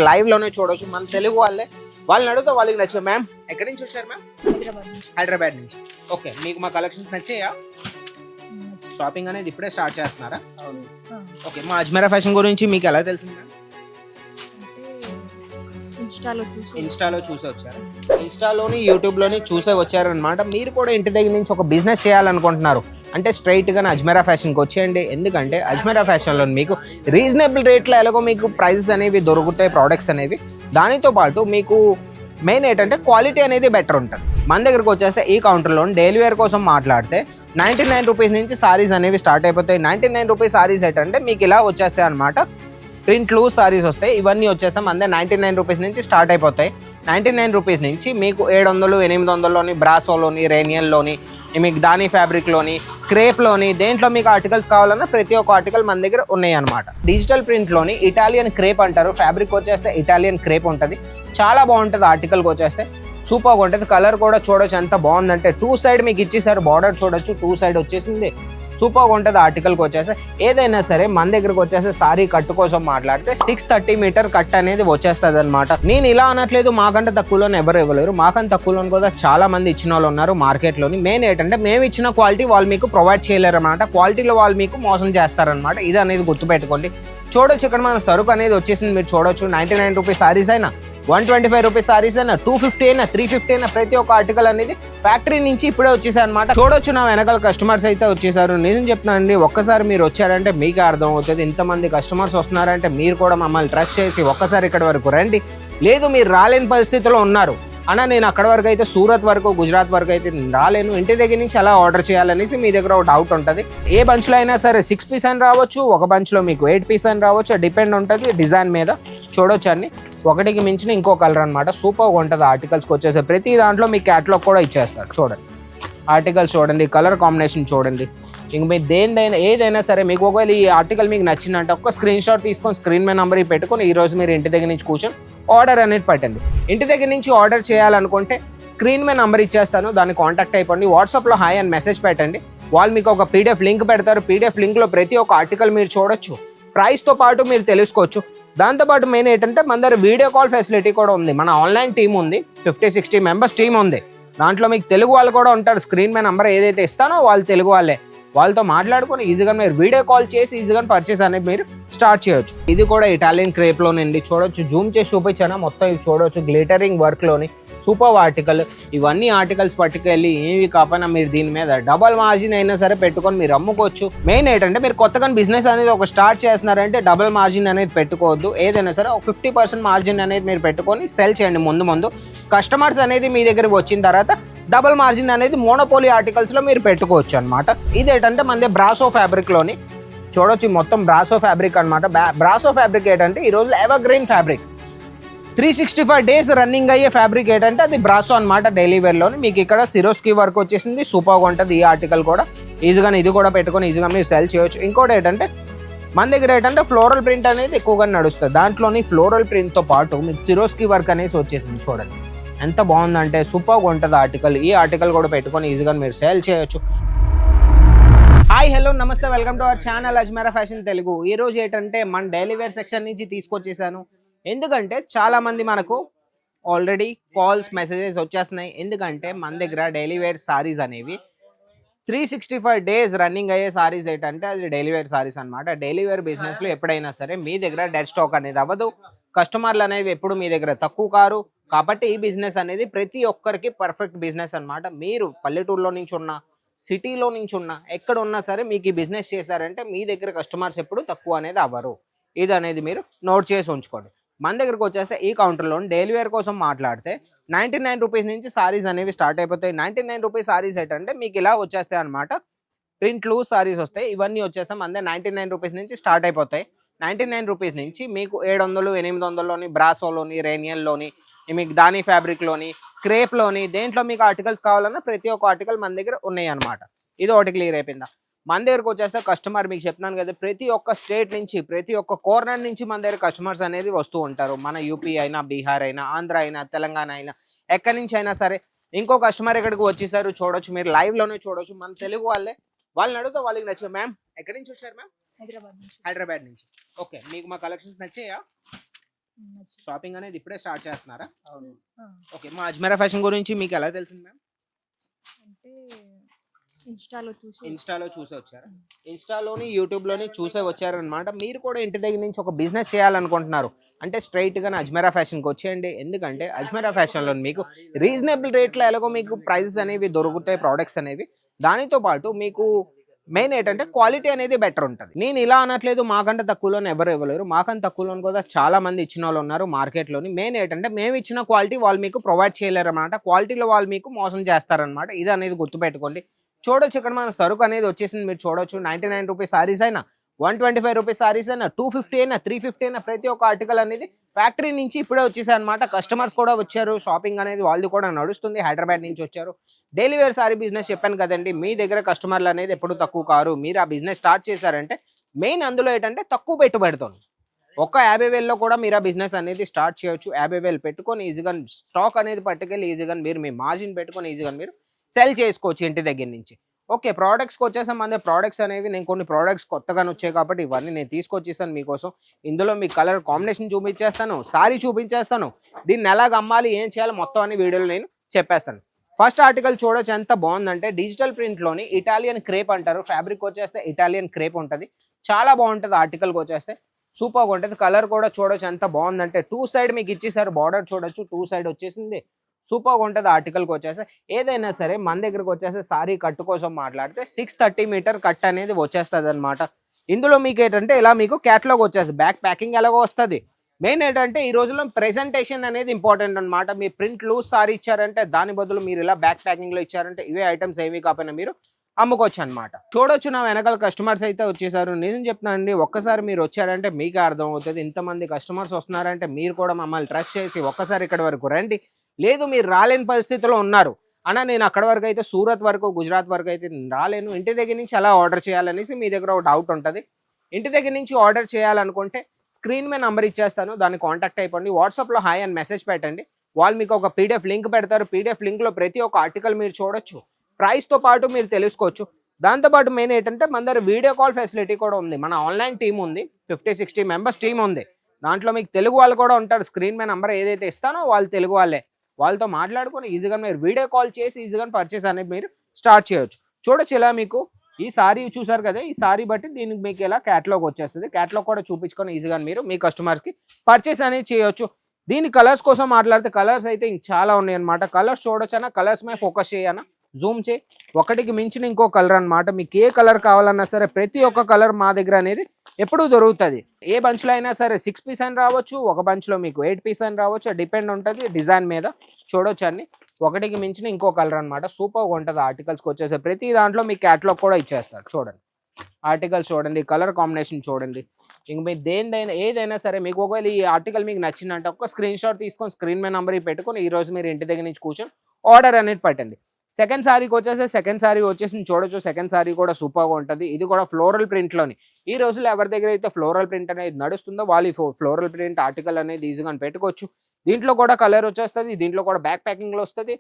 Live లోనే చూడొచ్చు మన తెలుగు వాళ్ళని అడుగుతా వాళ్ళకి నచ్చా. మ్యామ్ ఎక్కడి నుంచి వచ్చారు మ్యామ్? హైదరాబాద్ నుంచి. ఓకే, మీకు మా కలెక్షన్స్ నచ్చాయా? షాపింగ్ అనేది ఇప్పుడే స్టార్ట్ చేస్తున్నారా? ఓకే, మా అజ్మీరా ఫ్యాషన్ గురించి మీకు ఎలా తెలిసింది మ్యామ్? ఇన్స్టాలో చూసి వచ్చారు. ఇన్స్టాలోని యూట్యూబ్లోని చూసే వచ్చారనమాట. మీరు కూడా ఇంటి దగ్గర నుంచి ఒక బిజినెస్ చేయాలనుకుంటున్నారు అంటే స్ట్రైట్గా అజ్మీరా ఫ్యాషన్కి వచ్చేయండి. ఎందుకంటే అజ్మీరా ఫ్యాషన్లో మీకు రీజనబుల్ రేట్లో ఎలాగో మీకు ప్రైజెస్ అనేవి దొరుకుతాయి, ప్రోడక్ట్స్ అనేవి. దానితో పాటు మీకు మెయిన్ ఏంటంటే క్వాలిటీ అనేది బెటర్ ఉంటుంది. మన దగ్గరకు వచ్చేస్తే ఈ కౌంటర్లో డైలీ వేర్ కోసం మాట్లాడితే 99 రూపీస్ నుంచి సారీస్ అనేవి స్టార్ట్ అయిపోతాయి. 99 రూపీస్ సారీస్ ఏంటంటే మీకు ఇలా వచ్చేస్తాయి అనమాట. ప్రింట్ లూజ్ సారీస్ వస్తాయి. ఇవన్నీ వచ్చేస్తాం అందే 99 రూపీస్ నుంచి స్టార్ట్ అయిపోతాయి. 99 రూపీస్ నుంచి మీకు 700, 800లోని, బ్రాసోలోని, రేనియన్లోని, మీకు దాని ఫ్యాబ్రిక్లోని, క్రేప్లోని, దేంట్లో మీకు ఆర్టికల్స్ కావాలన్నా ప్రతి ఒక్క ఆర్టికల్ మన దగ్గర ఉన్నాయి అనమాట. డిజిటల్ ప్రింట్లోని ఇటాలియన్ క్రేప్ అంటారు. ఫ్యాబ్రిక్ వచ్చేస్తే ఇటాలియన్ క్రేప్ ఉంటుంది. చాలా బాగుంటుంది. ఆర్టికల్కి వచ్చేస్తే సూపర్గా ఉంటుంది. కలర్ కూడా చూడొచ్చు ఎంత బాగుందంటే. 2 సైడ్ మీకు ఇచ్చేసారు, బార్డర్ చూడొచ్చు 2 సైడ్ వచ్చేసింది. సూపర్గా ఉంటుంది. ఆర్టికల్కి వచ్చేస్తే ఏదైనా సరే మన దగ్గరకు వచ్చేస్తే సారీ కట్టు కోసం మాట్లాడితే 630 మీటర్ కట్ అనేది వచ్చేస్తుంది అనమాట. నేను ఇలా అనట్లేదు మాకంటే తక్కువలోనే ఎవరు ఇవ్వలేరు. మాకంటే తక్కువలోని కూడా చాలా మంది ఇచ్చిన వాళ్ళు ఉన్నారు మార్కెట్లోని. మెయిన్ ఏంటంటే మేము ఇచ్చిన క్వాలిటీ వాళ్ళు మీకు ప్రొవైడ్ చేయలేరు అనమాట. క్వాలిటీలో వాళ్ళు మీకు మోసం చేస్తారనమాట. ఇది అనేది గుర్తుపెట్టుకోండి. చూడొచ్చు ఇక్కడ మన సరుకు అనేది వచ్చేసింది. మీరు చూడొచ్చు 99 రూపీస్ సారీస్ అయినా, 125 రూపీస్ సారీస్ అయినా, 250 అయినా, 350 అయినా ప్రతి ఒక్క ఆర్టికల్ అనేది ఫ్యాక్టరీ నుంచి ఇప్పుడే వచ్చేసాయి అనమాట. చూడొచ్చు నా వెనకాల కస్టమర్స్ అయితే వచ్చేసారు. నేను చెప్తున్నానండి, ఒక్కసారి మీరు వచ్చారంటే మీకే అర్థం అవుతుంది. ఇంతమంది కస్టమర్స్ వస్తున్నారంటే మీరు కూడా మమ్మల్ని ట్రస్ట్ చేసి ఒక్కసారి ఇక్కడ వరకు రండి. లేదు మీరు రాలేని పరిస్థితిలో ఉన్నారు అన్న, నేను అక్కడ వరకు అయితే సూరత్ వరకు, గుజరాత్ వరకు అయితే రాలేను, ఇంటి దగ్గర నుంచి అలా ఆర్డర్ చేయాలనేసి మీ దగ్గర ఒక డౌట్ ఉంటుంది. ఏ బంచ్లో అయినా సరే 6 పీస్ అని రావచ్చు, ఒక బంచ్లో మీకు 8 పీస్ అని రావచ్చు. డిపెండ్ ఉంటుంది డిజైన్ మీద. చూడొచ్చు అన్ని ఒకటికి మించిన ఇంకో కలర్ అనమాట. సూపర్గా ఉంటుంది. ఆర్టికల్స్కి వచ్చేసి ప్రతి దాంట్లో మీకు క్యాటలాగ్ కూడా ఇచ్చేస్తారు. చూడండి ఆర్టికల్స్ చూడండి, కలర్ కాంబినేషన్ చూడండి. ఇంక మీరు ఏదైనా సరే మీకు ఒకవేళ ఈ ఆర్టికల్ మీకు నచ్చిందంటే ఒక్క స్క్రీన్ షాట్ తీసుకొని స్క్రీన్ మీద నెంబర్ పెట్టుకొని ఈరోజు మీరు ఇంటి దగ్గర నుంచి కూర్చొని ఆర్డర్ అనేది పెట్టండి. ఇంటి దగ్గర నుంచి ఆర్డర్ చేయాలనుకుంటే స్క్రీన్ మీద నెంబర్ ఇచ్చేస్తాను, దాన్ని కాంటాక్ట్ అయిపోండి. వాట్సాప్లో హాయ్ అని మెసేజ్ పెట్టండి. వాళ్ళు మీకు ఒక పీడిఎఫ్ లింక్ పెడతారు. పీడిఎఫ్ లింక్లో ప్రతి ఒక్క ఆర్టికల్ మీరు చూడొచ్చు, ప్రైస్తో పాటు మీరు తెలుసుకోవచ్చు. దాంతోపాటు మెయిన్ ఏంటంటే మన దగ్గర వీడియో కాల్ ఫెసిలిటీ కూడా ఉంది. మన ఆన్లైన్ టీమ్ ఉంది, 50-60 మెంబర్స్ టీమ్ ఉంది. దాంట్లో మీకు తెలుగు వాళ్ళు కూడా ఉంటారు. స్క్రీన్ మీద నెంబర్ ఏదైతే ఇస్తానో వాళ్ళు తెలుగు వాళ్ళే. వాళ్ళతో మాట్లాడుకొని ఈజీగా మీరు వీడియో కాల్ చేసి ఈజీగా పర్చేస్ అనేది మీరు స్టార్ట్ చేయొచ్చు. ఇది కూడా ఇటాలియన్ క్రేప్లోనండి. చూడొచ్చు, జూమ్ చేసి చూపించాను మొత్తం. ఇది చూడొచ్చు గ్లిటరింగ్ వర్క్లోని సూపర్ ఆర్టికల్. ఇవన్నీ ఆర్టికల్స్ పట్టుకెళ్ళి ఏవి కాకపోయినా మీరు దీని మీద డబల్ మార్జిన్ అయినా సరే పెట్టుకొని మీరు అమ్ముకోవచ్చు. మెయిన్ ఏంటంటే మీరు కొత్తగా బిజినెస్ అనేది ఒక స్టార్ట్ చేస్తున్నారంటే డబల్ మార్జిన్ అనేది పెట్టుకోవద్దు. ఏదైనా సరే ఒక 50% మార్జిన్ అనేది మీరు పెట్టుకొని సెల్ చేయండి. ముందు కస్టమర్స్ అనేది మీ దగ్గరికి వచ్చిన తర్వాత డబల్ మార్జిన్ అనేది మోనోపోలీ ఆర్టికల్స్లో మీరు పెట్టుకోవచ్చు అనమాట. ఇదేంటంటే మన బ్రాసో ఫ్యాబ్రిక్లోని చూడొచ్చు, మొత్తం బ్రాసో ఫ్యాబ్రిక్ అనమాట. బ్రాసో ఫ్యాబ్రిక్ ఏంటంటే ఈరోజు ever green fabric, 365 days running అయ్యే ఫ్యాబ్రిక్ ఏంటంటే అది బ్రాసో అనమాట. డైలీ వేర్లోని మీకు ఇక్కడ సిరోస్కి వర్క్ వచ్చేసింది. సూపర్గా ఉంటుంది. ఈ ఆర్టికల్ కూడా ఈజీగా ఇది కూడా పెట్టుకొని ఈజీగా మీరు సెల్ చేయొచ్చు. ఇంకోటి ఏంటంటే మన దగ్గర ఏంటంటే ఫ్లోరల్ ప్రింట్ అనేది ఎక్కువగా నడుస్తుంది. దాంట్లోని ఫ్లోరల్ ప్రింట్తో పాటు మీకు సిరోస్కి వర్క్ అనేసి వచ్చేసింది. చూడండి ఎంత బాగుందంటే సూపర్గా ఉంటుంది ఆర్టికల్. ఈ ఆర్టికల్ కూడా పెట్టుకొని ఈజీగా మీరు సేల్ చేయొచ్చు. హాయ్ హలో నమస్తే, welcome to our channel Ajmeera fashion Telugu. ఈ రోజు ఏంటంటే మన డైలీ వేర్ సెక్షన్ నుంచి తీసుకొచ్చేసాను. ఎందుకంటే చాలా మంది మనకు ఆల్రెడీ కాల్స్ మెసేజెస్ వచ్చేస్తున్నాయి. ఎందుకంటే మన దగ్గర డైలీ వేర్ సారీస్ అనేవి 365 డేస్ రన్నింగ్ అయ్యే సారీస్ ఏంటంటే అది డైలీ వేర్ సారీస్ అనమాట. డైలీ వేర్ బిజినెస్లో ఎప్పుడైనా సరే మీ దగ్గర డెడ్ స్టాక్ అనేది అవ్వదు. కస్టమర్లు అనేవి ఎప్పుడు మీ దగ్గర తక్కువ కారు. కాబట్టి ఈ బిజినెస్ అనేది ప్రతి ఒక్కరికి పర్ఫెక్ట్ బిజినెస్ అనమాట. మీరు పల్లెటూరులో నుంచి ఉన్నా, సిటీలో నుంచి ఉన్నా, ఎక్కడ ఉన్నా సరే మీకు ఈ బిజినెస్ చేశారంటే మీ దగ్గర కస్టమర్స్ ఎప్పుడు తక్కువ అనేది అవ్వరు. ఇది అనేది మీరు నోట్ చేసి ఉంచుకోండి. మన దగ్గరకు వచ్చేస్తే ఈ కౌంటర్లో డైలీ వేర్ కోసం మాట్లాడితే 99 రూపీస్ నుంచి సారీస్ అనేవి స్టార్ట్ అయిపోతాయి. 99 రూపీస్ సారీస్ ఏంటంటే మీకు ఇలా వచ్చేస్తాయి అనమాట. ప్రింట్ లూజ్ సారీస్ వస్తాయి. ఇవన్నీ వచ్చేస్తాం అందే 99 రూపీస్ నుంచి స్టార్ట్ అయిపోతాయి. 99 రూపీస్ నుంచి మీకు 700, 800లోని, బ్రాసోలోని, రేనియన్లోని, మీకు దాని ఫ్యాబ్రిక్లోని, క్రేప్లోని, దేంట్లో మీకు ఆర్టికల్స్ కావాలన్నా ప్రతి ఒక్క ఆర్టికల్ మన దగ్గర ఉన్నాయి అనమాట. ఇది ఒకటి క్లియర్ అయిపోయిందా? మన దగ్గరకు వచ్చేస్తే కస్టమర్ మీకు చెప్తున్నాను కదా, ప్రతి ఒక్క స్టేట్ నుంచి, ప్రతి ఒక్క కార్నర్ నుంచి మన దగ్గర కస్టమర్స్ అనేది వస్తూ ఉంటారు. మన యూపీ అయినా, బీహార్ అయినా, ఆంధ్ర అయినా, తెలంగాణ అయినా, ఎక్కడి నుంచి అయినా సరే. ఇంకో కస్టమర్ ఇక్కడికి వచ్చేసారు. చూడొచ్చు, మీరు లైవ్లోనే చూడొచ్చు. మన తెలుగు వాళ్ళని అడుగుతా వాళ్ళకి నచ్చా. మ్యామ్ ఎక్కడి నుంచి వచ్చారు మ్యామ్? హైదరాబాద్ నుంచి. ఓకే, మీకు మా కలెక్షన్స్ నచ్చాయా? నచ్చింది. షాపింగ్ అనేది ఇప్పుడే స్టార్ట్ చేస్తున్నారా? అవును. ఆ, ఓకే. మా అజ్మీరా ఫ్యాషన్ గురించి మీకు ఎలా తెలిసింది మ్యామ్? అంటే ఇన్స్టాలో చూసి ఇన్స్టాలో చూసే వచ్చారా? ఇన్స్టాలోని యూట్యూబ్లోని చూసే వచ్చారనమాట. మీరు కూడా ఇంటి దగ్గర నుంచి ఒక బిజినెస్ చేయాలనుకుంటున్నారు అంటే స్ట్రైట్గా అజ్మీరా ఫ్యాషన్కి వచ్చేయండి. ఎందుకంటే అజ్మీరా ఫ్యాషన్లో మీకు రీజనబుల్ రేట్లో ఎలాగో మీకు ప్రైజెస్ అనేవి దొరుకుతాయి ప్రోడక్ట్స్ అనేవి. దానితో పాటు మీకు మెయిన్ ఏంటంటే క్వాలిటీ అనేది బెటర్ ఉంటుంది. నేను ఇలా అనట్లేదు మాకంటే తక్కువలోనే ఎవరు ఇవ్వలేరు, మాకంటే తక్కువలోని కూడా చాలా మంది ఇచ్చిన వాళ్ళు ఉన్నారు మార్కెట్లోని. మెయిన్ ఏంటంటే మేము ఇచ్చిన క్వాలిటీ వాళ్ళు మీకు ప్రొవైడ్ చేయలేరు అనమాట. క్వాలిటీలో వాళ్ళు మీకు మోసం చేస్తారనమాట. ఇది అనేది గుర్తుపెట్టుకోండి. చూడొచ్చు ఇక్కడ మన సరుకు అనేది వచ్చేసింది, మీరు చూడొచ్చు. 99 రూపీస్ సారీస్ అయినా, 125 రూపీస్ సారీస్ అయినా, 250 అయినా, 350 అయినా ప్రతి ఒక్క ఆర్టికల్ అనేది ఫ్యాక్టరీ నుంచి ఇప్పుడే వచ్చేసాయి అనమాట. కస్టమర్స్ కూడా వచ్చారు, షాపింగ్ అనేది వాళ్ళది కూడా నడుస్తుంది. హైదరాబాద్ నుంచి వచ్చారు. డైలీ వేర్ సారీ బిజినెస్ చెప్పాను కదండి, మీ దగ్గర కస్టమర్లు అనేది ఎప్పుడు తక్కువ కారు. మీరు ఆ బిజినెస్ స్టార్ట్ చేశారంటే మెయిన్ అందులో ఏంటంటే తక్కువ పెట్టుబడితో ఒక్క 50,000లో కూడా మీరు ఆ బిజినెస్ అనేది స్టార్ట్ చేయొచ్చు. 50,000 పెట్టుకొని ఈజీగా స్టాక్ అనేది పట్టుకెళ్ళి ఈజీగా మీరు మీ మార్జిన్ పెట్టుకొని ఈజీగా మీరు సెల్ చేసుకోవచ్చు ఇంటి దగ్గర నుంచి. ఓకే, ప్రోడక్ట్స్కి వచ్చేసాం. మన ప్రోడక్ట్స్ అనేవి నేను కొన్ని ప్రోడక్ట్స్ కొత్తగానే వచ్చాయి కాబట్టి ఇవన్నీ నేను తీసుకొచ్చేస్తాను మీకోసం. ఇందులో మీ కలర్ కాంబినేషన్ చూపించేస్తాను, సారీ చూపించేస్తాను, దీన్ని ఎలాగ అమ్మాలి ఏం చేయాలి మొత్తం అన్ని వీడియోలో నేను చెప్పేస్తాను. ఫస్ట్ ఆర్టికల్ చూడొచ్చు ఎంత బాగుందంటే డిజిటల్ ప్రింట్లోని ఇటాలియన్ క్రేప్ అంటారు. ఫ్యాబ్రిక్ వచ్చేస్తే ఇటాలియన్ క్రేప్ ఉంటుంది, చాలా బాగుంటుంది. ఆర్టికల్కి వచ్చేస్తే సూపర్గా ఉంటుంది. కలర్ కూడా చూడొచ్చు ఎంత బాగుందంటే 2 సైడ్ మీకు ఇచ్చేసారు. బార్డర్ చూడొచ్చు 2 సైడ్ వచ్చేసింది, సూపర్గా ఉంటుంది. ఆర్టికల్కి వచ్చేస్తే ఏదైనా సరే మన దగ్గరకు వచ్చేస్తే సారీ కట్టు కోసం మాట్లాడితే 630 మీటర్ కట్ అనేది వచ్చేస్తుంది అనమాట. ఇందులో మీకు ఏంటంటే ఇలా మీకు క్యాటలాగ్ వచ్చేస్తుంది, బ్యాక్ ప్యాకింగ్ ఎలాగో వస్తుంది. మెయిన్ ఏంటంటే ఈ రోజుల్లో ప్రెజెంటేషన్ అనేది ఇంపార్టెంట్ అనమాట. మీ ప్రింట్ లూజ్ సారీ ఇచ్చారంటే దాని బదులు మీరు ఇలా బ్యాక్ ప్యాకింగ్లో ఇచ్చారంటే ఇవే ఐటమ్స్ ఏవి కాకపోయినా మీరు అమ్ముకోవచ్చు అనమాట. చూడొచ్చు నా వెనకాల కస్టమర్స్ అయితే వచ్చేసారు. నేను చెప్తానండి, ఒక్కసారి మీరు వచ్చారంటే మీకే అర్థం అవుతుంది. ఇంతమంది కస్టమర్స్ వస్తున్నారంటే మీరు కూడా మమ్మల్ని ట్రస్ట్ చేసి ఒక్కసారి ఇక్కడి వరకు రండి. లేదు మీరు రాలేని పరిస్థితిలో ఉన్నారు అన్న, నేను అక్కడ వరకు అయితే సూరత్ వరకు గుజరాత్ వరకు అయితే రాలేను, ఇంటి దగ్గర నుంచి అలా ఆర్డర్ చేయాలనేసి మీ దగ్గర ఒక డౌట్ ఉంటుంది. ఇంటి దగ్గర నుంచి ఆర్డర్ చేయాలనుకుంటే స్క్రీన్ మీద నంబర్ ఇచ్చేస్తాను, దాన్ని కాంటాక్ట్ అయిపోండి. వాట్సాప్లో హాయ్ అని మెసేజ్ పెట్టండి, వాళ్ళు మీకు ఒక పీడిఎఫ్ లింక్ పెడతారు. పీడిఎఫ్ లింక్లో ప్రతి ఒక్క ఆర్టికల్ మీరు చూడొచ్చు, ప్రైస్తో పాటు మీరు తెలుసుకోవచ్చు. దాంతోపాటు మెయిన్ ఏంటంటే మన దగ్గర వీడియో కాల్ ఫెసిలిటీ కూడా ఉంది. మన ఆన్లైన్ టీం ఉంది, 50-60 మెంబర్స్ టీం ఉంది. దాంట్లో మీకు తెలుగు వాళ్ళు కూడా ఉంటారు. స్క్రీన్ మీద నంబర్ ఏదైతే ఇస్తానో వాళ్ళు తెలుగు వాళ్ళే, వాళ్ళతో మాట్లాడుకొని ఈజీగా మీరు వీడియో కాల్ చేసి ఈజీగా పర్చేస్ అనేది మీరు స్టార్ట్ చేయొచ్చు. చూడొచ్చు ఇలా మీకు ఈ సారీ చూసారు కదా, ఈ సారీ బట్టి దీనికి మీకు ఇలా క్యాటలాగ్ వచ్చేస్తుంది. క్యాటలాగ్ కూడా చూపించుకొని ఈజీగా మీరు మీ కస్టమర్స్కి పర్చేస్ అనేది చేయొచ్చు. దీని కలర్స్ కోసం మాట్లాడితే కలర్స్ అయితే చాలా ఉన్నాయి అనమాట. కలర్స్ చూడొచ్చన్నా, కలర్స్ మీద ఫోకస్ చేయనా, జూమ్ చేయి. ఒకటికి మించిన ఇంకో కలర్ అనమాట. మీకు ఏ కలర్ కావాలన్నా సరే ప్రతి ఒక్క కలర్ మా దగ్గర అనేది ఎప్పుడూ దొరుకుతుంది. ఏ బంచ్లో అయినా సరే 6 పీస్ అని రావచ్చు, ఒక బంచ్లో మీకు 8 పీస్ అని రావచ్చు, డిపెండ్ ఉంటుంది డిజైన్ మీద. చూడొచ్చు అన్ని ఒకటికి మించిన ఇంకో కలర్ అనమాట. సూపర్గా ఉంటుంది. ఆర్టికల్స్కి వచ్చేసే ప్రతి దాంట్లో మీకు క్యాటలాగ్ కూడా ఇచ్చేస్తారు. చూడండి ఆర్టికల్స్ చూడండి, కలర్ కాంబినేషన్ చూడండి. ఇంక మీరు ఏదైనా సరే మీకు ఒకవేళ ఈ ఆర్టికల్ మీకు నచ్చిందంటే ఒక స్క్రీన్ షాట్ తీసుకొని స్క్రీన్ మీద నెంబర్ పెట్టుకొని ఈరోజు మీరు ఇంటి దగ్గర నుంచి కూర్చొని ఆర్డర్ అనేది పెట్టండి. సెకండ్ సారీకి వచ్చేసి చూడొచ్చు. సెకండ్ సారీ కూడా సూపర్గా ఉంటుంది. ఇది కూడా ఫ్లోరల్ ప్రింట్లోని. ఈ రోజుల్లో ఎవరి దగ్గర అయితే ఫ్లోరల్ ప్రింట్ అనేది నడుస్తుందో వాళ్ళు ఫ్లోరల్ ప్రింట్ ఆర్టికల్ అనేది ఈజీగా పెట్టుకోవచ్చు. దీంట్లో కూడా కలర్ వచ్చేస్తుంది, దీంట్లో కూడా బ్యాక్ ప్యాకింగ్లో వస్తుంది.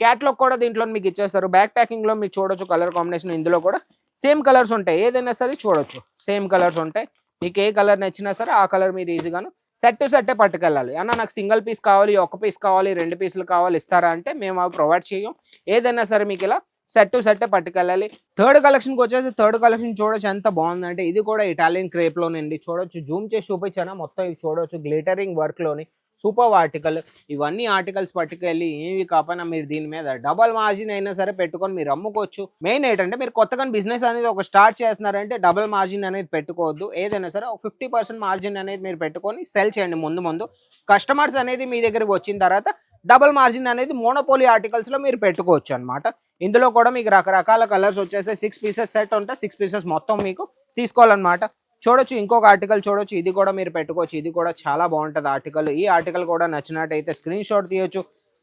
క్యాట్లాగ్ కూడా దీంట్లో మీకు ఇచ్చేస్తారు. బ్యాక్ ప్యాకింగ్లో మీకు చూడొచ్చు కలర్ కాంబినేషన్. ఇందులో కూడా సేమ్ కలర్స్ ఉంటాయి, ఏదైనా సరే చూడొచ్చు సేమ్ కలర్స్ ఉంటాయి. మీకు ఏ కలర్ నచ్చినా సరే ఆ కలర్ మీరు ఈజీగాను సెట్ టు సెట్టే పట్టుకెళ్ళాలి. అన్న నాకు సింగిల్ పీస్ కావాలి, ఒక పీస్ కావాలి, 2 పీసులు కావాలి ఇస్తారా అంటే మేము అవి ప్రొవైడ్ చేయం. ఏదైనా సరే మీకు ఇలా సెట్ టు సెట్టే పట్టుకెళ్ళాలి. థర్డ్ కలెక్షన్కి వచ్చేసి థర్డ్ కలెక్షన్ చూడొచ్చు ఎంత బాగుందంటే ఇది కూడా ఇటాలియన్ క్రేప్లోనండి. చూడొచ్చు, జూమ్ చేసి చూపించానా మొత్తం ఇవి చూడొచ్చు. గ్లిటరింగ్ వర్క్లోని సూపర్ ఆర్టికల్. ఇవన్నీ ఆర్టికల్స్ పట్టుకెళ్ళి ఏవి కాకపోయినా మీరు దీని మీద డబల్ మార్జిన్ అయినా సరే పెట్టుకొని మీరు అమ్ముకోవచ్చు. మెయిన్ ఏంటంటే మీరు కొత్తగా బిజినెస్ అనేది ఒక స్టార్ట్ చేస్తున్నారంటే డబల్ మార్జిన్ అనేది పెట్టుకోవద్దు. ఏదైనా సరే ఒక 50% మార్జిన్ అనేది మీరు పెట్టుకొని సెల్ చేయండి. ముందు కస్టమర్స్ అనేది మీ దగ్గరికి వచ్చిన తర్వాత డబల్ మార్జిన్ అనేది మోనోపోలీ ఆర్టికల్స్లో మీరు పెట్టుకోవచ్చు అనమాట. ఇందులో కూడా మీకు రకరకాల కలర్స్ వచ్చేసి 6 పీసెస్ సెట్ ఉంటాయి. 6 పీసెస్ మొత్తం మీకు తీసుకోవాలన్నమాట. చూడొచ్చు ఇంకొక ఆర్టికల్ చూడొచ్చు, ఇది కూడా మీరు పెట్టుకోవచ్చు. ఇది కూడా చాలా బాగుంటుంది ఆర్టికల్. ఈ ఆర్టికల్ కూడా నచ్చినట్టయితే స్క్రీన్ షాట్ తీయొచ్చు.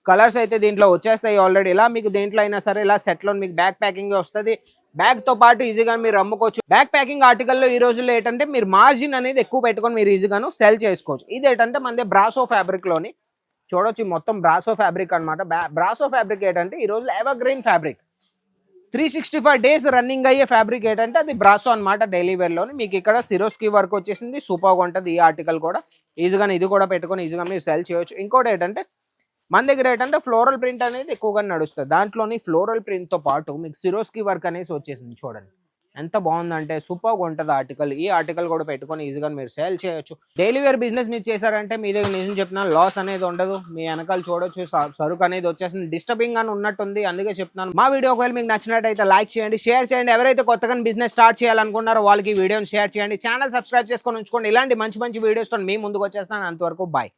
కలర్స్ అయితే దీంట్లో వచ్చేస్తాయి ఆల్రెడీ. ఇలా మీకు దేంట్లో అయినా సరే ఇలా సెట్లో మీకు బ్యాక్ ప్యాకింగ్ వస్తుంది. బ్యాగ్తో పాటు ఈజీగా మీరు అమ్ముకోవచ్చు. బ్యాక్ ప్యాకింగ్ ఆర్టికల్లో ఈ రోజుల్లో ఏంటంటే మీరు మార్జిన్ అనేది ఎక్కువ పెట్టుకొని మీరు ఈజీగాను సెల్ చేసుకోవచ్చు. ఇది ఏంటంటే మన బ్రాసో ఫ్యాబ్రిక్లోని చూడొచ్చు మొత్తం బ్రాసో ఫ్యాబ్రిక్ అనమాట. బ్రాసో ఫ్యాబ్రిక్ ఏంటంటే ఈ రోజు ever green fabric. 365 days running అయ్యే ఫ్యాబ్రిక్ ఏంటంటే అది బ్రాసో అనమాట. డైలీ వేర్లోని మీకు ఇక్కడ సిరోస్కి వర్క్ వచ్చేసింది. సూపర్గా ఉంటుంది ఈ ఆర్టికల్ కూడా. ఈజీగా ఇది కూడా పెట్టుకొని ఈజీగా మీరు సెల్ చేయొచ్చు. ఇంకోటి ఏంటంటే మన దగ్గర ఏంటంటే ఫ్లోరల్ ప్రింట్ అనేది ఎక్కువగా నడుస్తుంది. దాంట్లోని ఫ్లోరల్ ప్రింట్తో పాటు మీకు సిరోస్కి వర్క్ అనేసి వచ్చేసింది. చూడండి ఎంత బాగుందంటే సూపర్గా ఉంటుంది ఆర్టికల్. ఈ ఆర్టికల్ కూడా పెట్టుకొని ఈజీగా మీరు సేల్ చేయొచ్చు. డైలీ వేర్ బిజినెస్ మీరు చేశారంటే మీ దగ్గర నిజం చెప్తున్నాను లాస్ అనేది ఉండదు. మీ వెనకాల చూడొచ్చు సరుకు అనేది వచ్చేసింది. డిస్టర్బింగ్ అని ఉన్నట్టుంది, అందుకే చెప్తున్నాను. మా వీడియో ఒకవేళ మీకు నచ్చినట్టయితే లైక్ చేయండి, షేర్ చేయండి. ఎవరైతే కొత్తగా బిజినెస్ స్టార్ట్ చేయాలనుకున్నారో వాళ్ళకి ఈ వీడియోని షేర్ చేయండి. ఛానల్ సబ్స్క్రైబ్ చేసుకొని ఉంచుకోండి. ఇలాంటి మంచి మంచి వీడియోస్తో మీ ముందుకు వచ్చేస్తాను. అంతవరకు బాయ్.